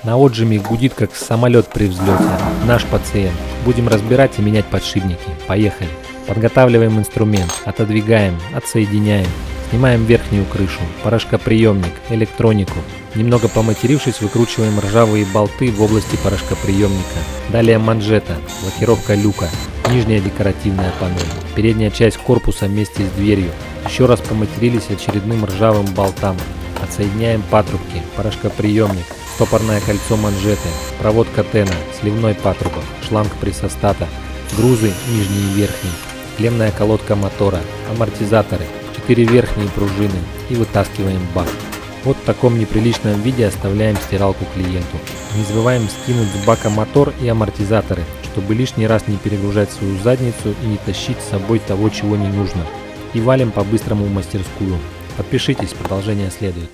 На отжиме гудит, как самолет при взлете. Наш пациент. Будем разбирать и менять подшипники. Поехали. Подготавливаем инструмент. Отодвигаем. Отсоединяем. Снимаем верхнюю крышу, порошкоприемник, электронику. Немного поматерившись, выкручиваем ржавые болты в области порошкоприемника. Далее манжета, лакировка люка, нижняя декоративная панель, передняя часть корпуса вместе с дверью. Еще раз поматерились очередным ржавым болтам. Отсоединяем патрубки, порошкоприемник, стопорное кольцо манжеты, проводка тена, сливной патрубок, шланг прессостата, грузы нижние и верхние, клемная колодка мотора, амортизаторы, 4 верхние пружины и вытаскиваем бак. Вот в таком неприличном виде оставляем стиралку клиенту. Не забываем скинуть с бака мотор и амортизаторы, чтобы лишний раз не перегружать свою задницу и не тащить с собой того, чего не нужно. И валим по-быстрому в мастерскую. Подпишитесь, продолжение следует.